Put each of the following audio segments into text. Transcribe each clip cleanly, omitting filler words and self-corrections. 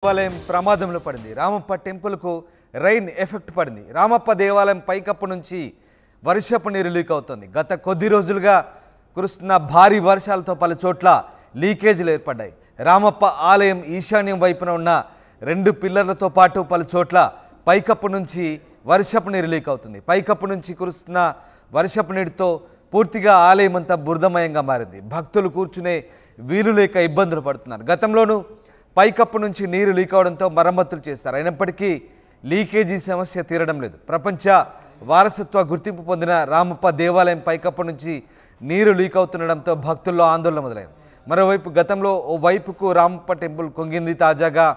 దేవాలయం ప్రమాదంలో పడింది. రామప్ప టెంపుల్కు రైన్ ఎఫెక్ట్ పడింది. రామప్ప దేవాలయం పైకప్పు నుంచి వర్షపు నీరు లీక్ అవుతుంది. గత కొద్ది రోజులుగా కురుస్తున్న భారీ వర్షాలతో పలు చోట్ల లీకేజీలు ఏర్పడ్డాయి. రామప్ప ఆలయం ఈశాన్యం వైపున ఉన్న 2 పిల్లర్లతో పాటు పలు చోట్ల పైకప్పు నుంచి వర్షపు నీరు లీక్ అవుతుంది. పైకప్పు నుంచి కురుస్తున్న వర్షపు నీటితో పూర్తిగా ఆలయం అంతా బురదమయంగా మారింది. భక్తులు కూర్చునే వీలు లేక ఇబ్బందులు పడుతున్నారు. గతంలోనూ పైకప్పు నుంచి నీరు లీక్ అవడంతో మరమ్మతులు చేశారు. అయినప్పటికీ లీకేజీ సమస్య తీరడం లేదు. ప్రపంచ వారసత్వ గుర్తింపు పొందిన రామప్ప దేవాలయం పైకప్పు నుంచి నీరు లీక్ అవుతుండడంతో భక్తుల్లో ఆందోళన మొదలైంది. మరోవైపు గతంలో ఓ వైపుకు రామప్ప టెంపుల్ కుంగింది. తాజాగా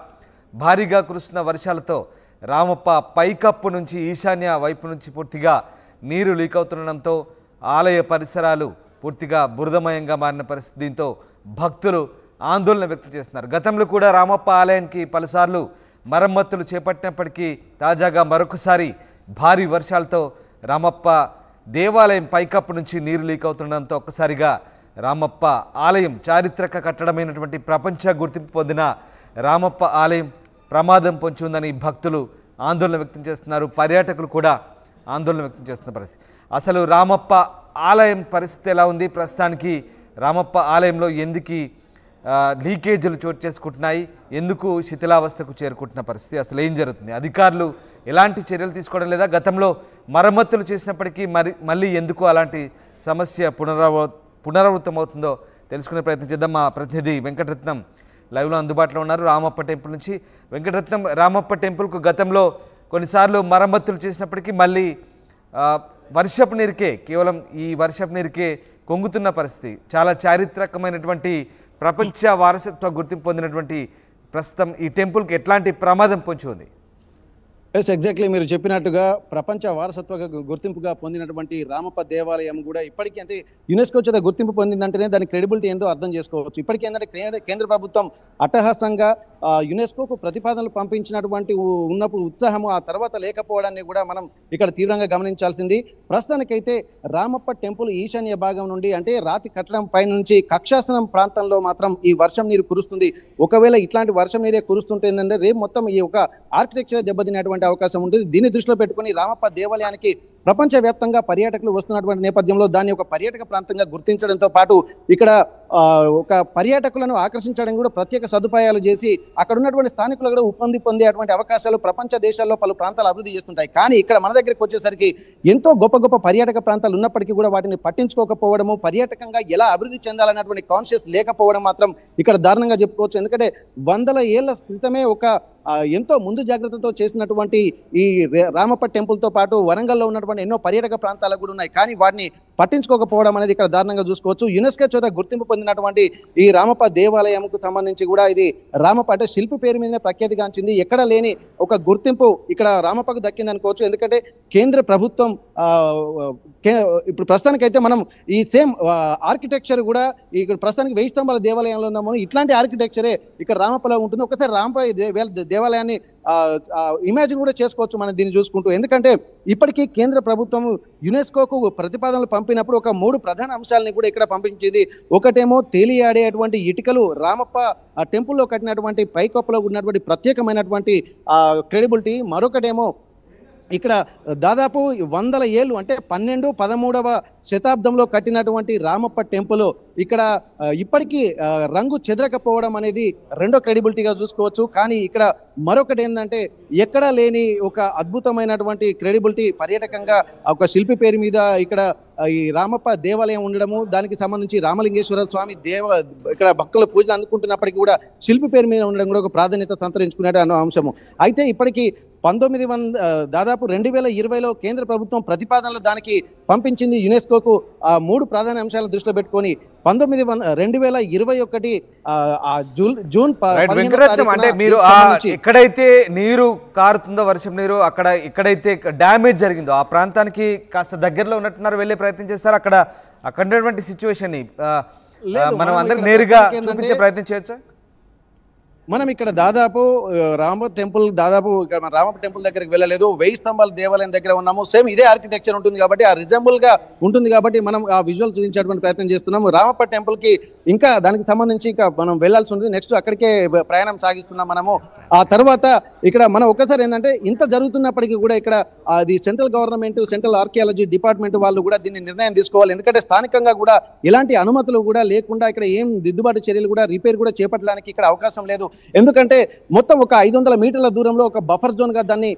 భారీగా కురుస్తున్న వర్షాలతో రామప్ప పైకప్పు నుంచి ఈశాన్య వైపు నుంచి పూర్తిగా నీరు లీక్ అవుతుండడంతో ఆలయ పరిసరాలు పూర్తిగా బురదమయంగా మారిన పరిస్థితి. దీంతో భక్తులు ఆందోళన వ్యక్తం చేస్తున్నారు. గతంలో కూడా రామప్ప ఆలయానికి పలుసార్లు మరమ్మతులు చేపట్టినప్పటికీ తాజాగా మరొకసారి భారీ వర్షాలతో రామప్ప దేవాలయం పైకప్పు నుంచి నీరు లీక్ అవుతుండడంతో ఒక్కసారిగా రామప్ప ఆలయం చారిత్రక కట్టడమైనటువంటి ప్రపంచ గుర్తింపు పొందిన రామప్ప ఆలయం ప్రమాదం పొంచి ఉందని భక్తులు ఆందోళన వ్యక్తం చేస్తున్నారు. పర్యాటకులు కూడా ఆందోళన వ్యక్తం చేస్తున్న పరిస్థితి. అసలు రామప్ప ఆలయం పరిస్థితి ఎలా ఉంది? ప్రస్తుతానికి రామప్ప ఆలయంలో ఎందుకు లీకేజీలు చోటు చేసుకుంటున్నాయి? ఎందుకు శిథిలావస్థకు చేరుకుంటున్న పరిస్థితి? అసలు ఏం జరుగుతుంది? అధికారులు ఎలాంటి చర్యలు తీసుకోవడం లేదా? గతంలో మరమ్మతులు చేసినప్పటికీ మళ్ళీ ఎందుకు అలాంటి సమస్య పునరావృతం అవుతుందో తెలుసుకునే ప్రయత్నం చేద్దాం. మా ప్రతినిధి వెంకటరత్నం లైవ్లో అందుబాటులో ఉన్నారు రామప్ప టెంపుల్ నుంచి. వెంకటరత్నం, రామప్ప టెంపుల్కు గతంలో కొన్నిసార్లు మరమ్మతులు చేసినప్పటికీ మళ్ళీ వర్షపు నీరుకే, కేవలం ఈ వర్షపు నీరుకే కొంగుతున్న పరిస్థితి. చాలా చారిత్రకమైనటువంటి ప్రపంచ వారసత్వ గుర్తింపు పొందినటువంటి ప్రస్తుతం ఈ టెంపుల్కి ఎట్లాంటి ప్రమాదం పొంచి ఉంది? ఎస్, ఎగ్జాక్ట్లీ మీరు చెప్పినట్టుగా ప్రపంచ వారసత్వ గుర్తింపుగా పొందినటువంటి రామప్ప దేవాలయం కూడా ఇప్పటికీ అంటే యునెస్కో చేత గుర్తింపు పొందిందంటేనే దాని క్రెడిబిలిటీ ఏందో అర్థం చేసుకోవచ్చు. ఇప్పటికీ ఏంటంటే కేంద్ర ప్రభుత్వం అట్టహాసంగా యునెస్కోకు ప్రతిపాదనలు పంపించినటువంటి ఉన్నప్పుడు ఉత్సాహము ఆ తర్వాత లేకపోవడాన్ని కూడా మనం ఇక్కడ తీవ్రంగా గమనించాల్సింది. ప్రస్తుతానికైతే రామప్ప టెంపుల్ ఈశాన్య భాగం నుండి అంటే రాతి కట్టడం పై నుంచి కక్షాసనం ప్రాంతంలో మాత్రం ఈ వర్షం నీరు కురుస్తుంది. ఒకవేళ ఇట్లాంటి వర్షం నీరే కురుస్తుంటే ఏంటంటే రేపు మొత్తం ఈ ఒక ఆర్కిటెక్చర్ దెబ్బతినేటువంటి అవకాశం ఉంటుంది. దీన్ని దృష్టిలో పెట్టుకుని రామప్ప దేవాలయానికి ప్రపంచవ్యాప్తంగా పర్యాటకులు వస్తున్నటువంటి నేపథ్యంలో దాన్ని ఒక పర్యాటక ప్రాంతంగా గుర్తించడంతో పాటు ఇక్కడ ఒక పర్యాటకులను ఆకర్షించడం కూడా ప్రత్యేక సదుపాయాలు చేసి అక్కడ ఉన్నటువంటి స్థానికులు కూడా పొందేటువంటి అవకాశాలు ప్రపంచ దేశాల్లో పలు ప్రాంతాలు అభివృద్ధి చేస్తుంటాయి. కానీ ఇక్కడ మన దగ్గరికి వచ్చేసరికి ఎంతో గొప్ప గొప్ప పర్యాటక ప్రాంతాలు ఉన్నప్పటికీ కూడా వాటిని పట్టించుకోకపోవడము, పర్యాటకంగా ఎలా అభివృద్ధి చెందాలన్నటువంటి కాన్షియస్ లేకపోవడం మాత్రం ఇక్కడ దారుణంగా చెప్పుకోవచ్చు. ఎందుకంటే 100 ఏళ్ల క్రితమే ఒక ఎంతో ముందు జాగ్రత్తతో చేసినటువంటి ఈ రామప్ప టెంపుల్తో పాటు వరంగల్లో ఉన్నటువంటి ఎన్నో పర్యాటక ప్రాంతాలు కూడా ఉన్నాయి. కానీ వాటిని పట్టించుకోకపోవడం అనేది ఇక్కడ దారుణంగా చూసుకోవచ్చు. యునెస్కో చేత గుర్తింపు పొందినటువంటి ఈ రామప్ప దేవాలయంకు సంబంధించి కూడా ఇది రామప్ప అంటే శిల్పి పేరు మీదనే ప్రఖ్యాతిగాంచింది. ఎక్కడ లేని ఒక గుర్తింపు ఇక్కడ రామప్పకు దక్కింది అనుకోవచ్చు. ఎందుకంటే కేంద్ర ప్రభుత్వం ఇప్పుడు ప్రస్తుతానికైతే మనం ఈ సేమ్ ఆర్కిటెక్చర్ కూడా ఇక్కడ ప్రస్తుతానికి 1000 స్తంభాల దేవాలయంలో ఉన్నాము. ఇట్లాంటి ఆర్కిటెక్చరే ఇక్కడ రామప్పలో ఉంటుంది. ఒకసారి రామప్ప దేవాలయాన్ని ఇమాజిన్ కూడా చేసుకోవచ్చు మనం దీన్ని చూసుకుంటూ. ఎందుకంటే ఇప్పటికీ కేంద్ర ప్రభుత్వం యునెస్కోకు ప్రతిపాదనలు పంపినప్పుడు ఒక 3 ప్రధాన అంశాలని కూడా ఇక్కడ పంపించింది. ఒకటేమో తేలియాడేటువంటి ఇటుకలు రామప్ప టెంపుల్లో కట్టినటువంటి పైకప్పులో ఉన్నటువంటి ప్రత్యేకమైనటువంటి క్రెడిబిలిటీ. మరొకటేమో ఇక్కడ దాదాపు 100 ఏళ్ళు అంటే 12, 13వ శతాబ్దంలో కట్టినటువంటి రామప్ప టెంపుల్ ఇక్కడ ఇప్పటికీ రంగు చెదరకపోవడం అనేది రెండో క్రెడిబిలిటీగా చూసుకోవచ్చు. కానీ ఇక్కడ మరొకటి ఏంటంటే ఎక్కడా లేని ఒక అద్భుతమైనటువంటి క్రెడిబిలిటీ పర్యాటకంగా ఒక శిల్పి పేరు మీద ఇక్కడ ఈ రామప్ప దేవాలయం ఉండడము, దానికి సంబంధించి రామలింగేశ్వర స్వామి ఇక్కడ భక్తుల పూజలు అందుకుంటున్నప్పటికీ కూడా శిల్పి పేరు మీద ఉండడం కూడా ఒక ప్రాధాన్యత సంతరించుకునే అన్న అంశము. అయితే ఇప్పటికీ దాదాపు 2020లో కేంద్ర ప్రభుత్వం ప్రతిపాదనలు దానికి పంపించింది యునెస్కోకు 3 ప్రధాన అంశాలను దృష్టిలో పెట్టుకొని 2021 జూన్ 15 అంటే మీరు ఎక్కడైతే నీరు కారుతుందో వర్షం నీరు అక్కడ ఎక్కడైతే డ్యామేజ్ జరిగిందో ఆ ప్రాంతానికి కాస్త దగ్గరలో ఉన్నట్టున్నారు, వెళ్ళే ప్రయత్నం చేస్తారు. అక్కడ ఉన్నటువంటి సిచ్యువేషన్ ని మనం అందరికి నేరుగా చూపించే ప్రయత్నం చేయొచ్చా? మనం ఇక్కడ దాదాపు రామ టెంపుల్ దాదాపు ఇక్కడ మన రామ టెంపుల్ దగ్గరికి వెళ్ళలేదు, 1000 స్తంభాల దేవాలయం దగ్గర ఉన్నాము. సేమ్ ఇదే ఆర్కిటెక్చర్ ఉంటుంది కాబట్టి ఆ రిజంబుల్ గా ఉంటుంది కాబట్టి మనం ఆ విజువల్ చూపించేటువంటి ప్రయత్నం చేస్తున్నాము. రామప్ప టెంపుల్ కి ఇంకా దానికి సంబంధించి ఇంకా మనం వెళ్లాల్సి ఉంటుంది. నెక్స్ట్ అక్కడికే ప్రయాణం సాగిస్తున్నాం మనము. ఆ తర్వాత ఇక్కడ మనం ఒక్కసారి ఏంటంటే ఇంత జరుగుతున్నప్పటికీ కూడా ఇక్కడ అది central government, central archaeology department వాళ్ళు కూడా దీన్ని నిర్ణయం తీసుకోవాలి. ఎందుకంటే స్థానికంగా కూడా ఎలాంటి అనుమతులు కూడా లేకుండా ఇక్కడ ఏం దిద్దుబాటు చర్యలు కూడా రిపేర్ కూడా చేపట్టడానికి ఇక్కడ అవకాశం లేదు. ఎందుకంటే మొత్తం ఒక 500 మీటర్ల దూరంలో ఒక బఫర్ జోన్ గా దాన్ని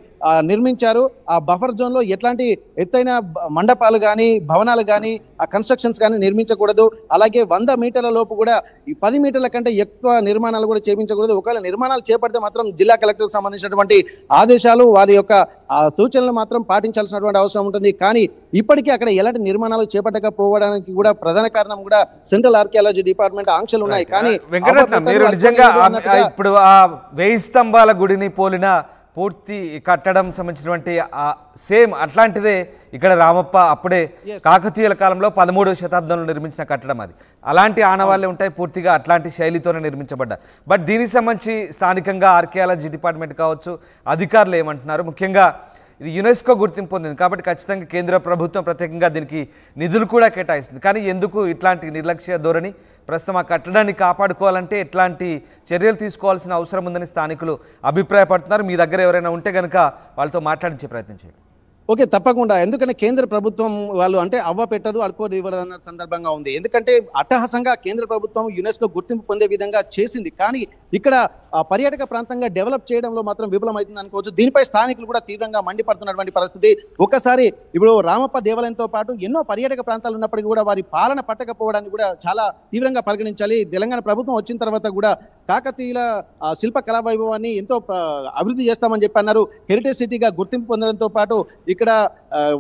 నిర్మించారు. ఆ బఫర్ జోన్ లో ఎట్లాంటి ఎత్తైన మండపాలు కానీ, భవనాలు కానీ, ఆ కన్స్ట్రక్షన్స్ కానీ నిర్మించకూడదు. అలాగే 100 మీటర్ల లోపు కూడా 10 మీటర్ల కంటే ఎక్కువ నిర్మాణాలు కూడా చేపించకూడదు. ఒకవేళ నిర్మాణాలు చేపడితే మాత్రం జిల్లా కలెక్టర్ సంబంధించినటువంటి ఆదేశాలు, వారి యొక్క సూచనలు మాత్రం పాటించాల్సినటువంటి అవసరం ఉంటుంది. కానీ ఇప్పటికీ అక్కడ ఎలాంటి నిర్మాణాలు చేపట్టకపోవడానికి కూడా ప్రధాన కారణం కూడా సెంట్రల్ ఆర్కియాలజీ డిపార్ట్మెంట్ ఆంక్షలు ఉన్నాయి. కానీ మీరు నిజంగా ఇప్పుడు ఆ 1000 స్తంభాల గుడిని పోలిన పూర్తి కట్టడం సంబంధించినటువంటి సేమ్ అట్లాంటిదే ఇక్కడ రామప్ప అప్పుడే కాకతీయుల కాలంలో 13వ శతాబ్దంలో నిర్మించిన కట్టడం. అది అలాంటి ఆనవాళ్ళే ఉంటాయి, పూర్తిగా అట్లాంటి శైలితోనే నిర్మించబడ్డా. బట్ దీనికి సంబంధించి స్థానికంగా ఆర్కియాలజీ డిపార్ట్మెంట్ కావచ్చు, అధికారులు ఏమంటున్నారు? ముఖ్యంగా ఇది యునెస్కో గుర్తింపు పొందింది కాబట్టి ఖచ్చితంగా కేంద్ర ప్రభుత్వం ప్రత్యేకంగా దీనికి నిధులు కూడా కేటాయిస్తుంది. కానీ ఎందుకు ఇట్లాంటి నిర్లక్ష్య ధోరణి? ప్రస్తుతం ఆ కట్టడాన్ని కాపాడుకోవాలంటే ఎట్లాంటి చర్యలు తీసుకోవాల్సిన అవసరం ఉందని స్థానికులు అభిప్రాయపడుతున్నారు. మీ దగ్గర ఎవరైనా ఉంటే కనుక వాళ్ళతో మాట్లాడించే ప్రయత్నం చేయండి. ఓకే, తప్పకుండా. ఎందుకంటే కేంద్ర ప్రభుత్వం వాళ్ళు అంటే అవ్వ పెట్టదు అడుకోది ఇవ్వదన్న సందర్భంగా ఉంది. ఎందుకంటే అట్టహాసంగా కేంద్ర ప్రభుత్వం యునెస్కో గుర్తింపు పొందే విధంగా చేసింది. కానీ ఇక్కడ పర్యాటక ప్రాంతంగా డెవలప్ చేయడంలో మాత్రం విఫలమవుతుంది అనుకోవచ్చు. దీనిపై స్థానికులు కూడా తీవ్రంగా మండిపడుతున్నటువంటి పరిస్థితి. ఒకసారి ఇప్పుడు రామప్ప దేవాలయంతో పాటు ఎన్నో పర్యాటక ప్రాంతాలు ఉన్నప్పటికీ కూడా వారి పాలన పట్టకపోవడాన్ని కూడా చాలా తీవ్రంగా పరిగణించాలి. తెలంగాణ ప్రభుత్వం వచ్చిన తర్వాత కూడా కాకతీయుల శిల్ప కళా వైభవాన్ని ఎంతో అభివృద్ధి చేస్తామని చెప్పి అన్నారు. హెరిటేజ్ సిటీగా గుర్తింపు పొందడంతో పాటు ఇక్కడ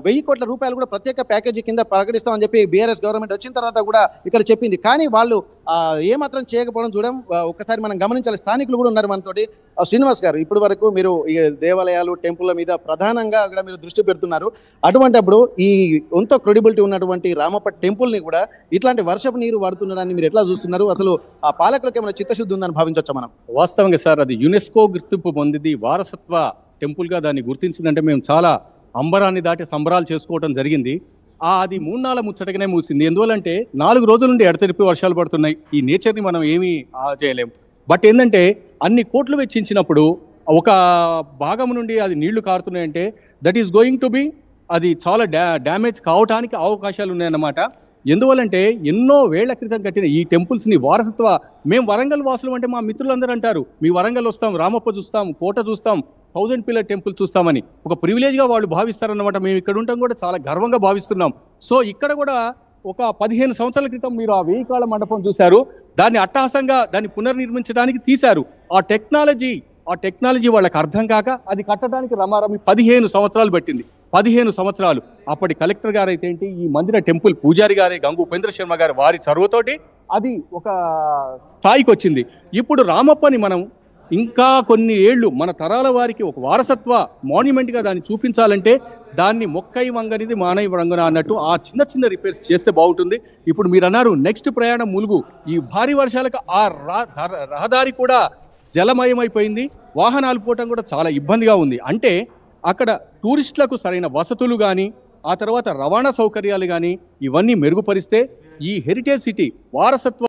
1000 కోట్ల రూపాయలు కూడా ప్రత్యేక ప్యాకేజీ కింద ప్రకటిస్తామని చెప్పి బీఆర్ఎస్ గవర్నమెంట్ వచ్చిన తర్వాత కూడా ఇక్కడ చెప్పింది. కానీ వాళ్ళు ఏమాత్రం చేయకపోవడం చూడడం ఒకసారి మనం గమనించాలి. స్థానికులు కూడా ఉన్నారు మనతోటి. శ్రీనివాస్ గారు, ఇప్పటి వరకు మీరు ఈ దేవాలయాలు, టెంపుల్ల మీద ప్రధానంగా అక్కడ మీరు దృష్టి పెడుతున్నారు. అటువంటిప్పుడు ఈ ఎంత క్రెడిబిలిటీ ఉన్నటువంటి రామప్ప టెంపుల్ని కూడా ఇట్లాంటి వర్షపు నీరు వాడుతున్నారని మీరు ఎట్లా చూస్తున్నారు? అసలు ఆ పాలకులకు ఏమైనా చిత్తశుద్ధి ఉందని భావించవచ్చా మనం? వాస్తవంగా సార్, అది యునెస్కో గుర్తింపు పొందింది, వారసత్వ టెంపుల్గా దాన్ని గుర్తించిందంటే మేము చాలా అంబరాన్ని దాటి సంబరాలు చేసుకోవడం జరిగింది. అది 3 నాళ్ళ ముచ్చటగానే మూసింది. ఎందువల్లంటే 4 రోజుల నుండి ఎడతెరిపి వర్షాలు పడుతున్నాయి. ఈ నేచర్ని మనం ఏమీ చేయలేము. బట్ ఏంటంటే అన్ని కోట్లు వెచ్చించినప్పుడు ఒక భాగం నుండి అది నీళ్లు కారుతున్నాయంటే that is going to be అది చాలా డ్యామేజ్ కావడానికి అవకాశాలు ఉన్నాయన్నమాట. ఎందువల్లంటే ఎన్నో వేళ్ల క్రితం కట్టిన ఈ టెంపుల్స్ని వారసత్వ, మేము వరంగల్ వాసులు అంటే మా మిత్రులందరూ అంటారు, మీ వరంగల్ వస్తాం, రామప్ప చూస్తాం, కోట చూస్తాం, 1000 పిల్లర్ టెంపుల్ చూస్తామని ఒక ప్రివిలేజ్గా వాళ్ళు భావిస్తారన్నమాట. మేము ఇక్కడ ఉంటాం కూడా చాలా గర్వంగా భావిస్తున్నాం. సో ఇక్కడ కూడా ఒక 15 సంవత్సరాల క్రితం మీరు ఆ 1000 కాళ్ళ మండపం చూశారు. దాన్ని అట్టహాసంగా దాన్ని పునర్నిర్మించడానికి తీశారు. ఆ టెక్నాలజీ వాళ్ళకి అర్థం కాక అది కట్టడానికి రమారమి 15 సంవత్సరాలు పట్టింది. 15 సంవత్సరాలు. అప్పటి కలెక్టర్ గారు అయితే ఏంటి, ఈ మందిర టెంపుల్ పూజారి గారే గంగు ఉపేంద్ర శర్మ గారు వారి చొరవతోటి అది ఒక స్థాయికి వచ్చింది. ఇప్పుడు రామప్పని మనం ఇంకా కొన్ని ఏళ్ళు మన తరాల వారికి ఒక వారసత్వ మాన్యుమెంట్గా దాన్ని చూపించాలంటే దాన్ని మొక్కై వంగనిది మానవ వంగన అన్నట్టు ఆ చిన్న చిన్న రిపేర్స్ చేస్తే బాగుంటుంది. ఇప్పుడు మీరు అన్నారు నెక్స్ట్ ప్రయాణం ములుగు. ఈ భారీ వర్షాలకు ఆ రహదారి కూడా జలమయమైపోయింది. వాహనాలు పోవటం కూడా చాలా ఇబ్బందిగా ఉంది. అంటే అక్కడ టూరిస్టులకు సరైన వసతులు కానీ, ఆ తర్వాత రవాణా సౌకర్యాలు కానీ ఇవన్నీ మెరుగుపరిస్తే ఈ హెరిటేజ్ సిటీ వారసత్వ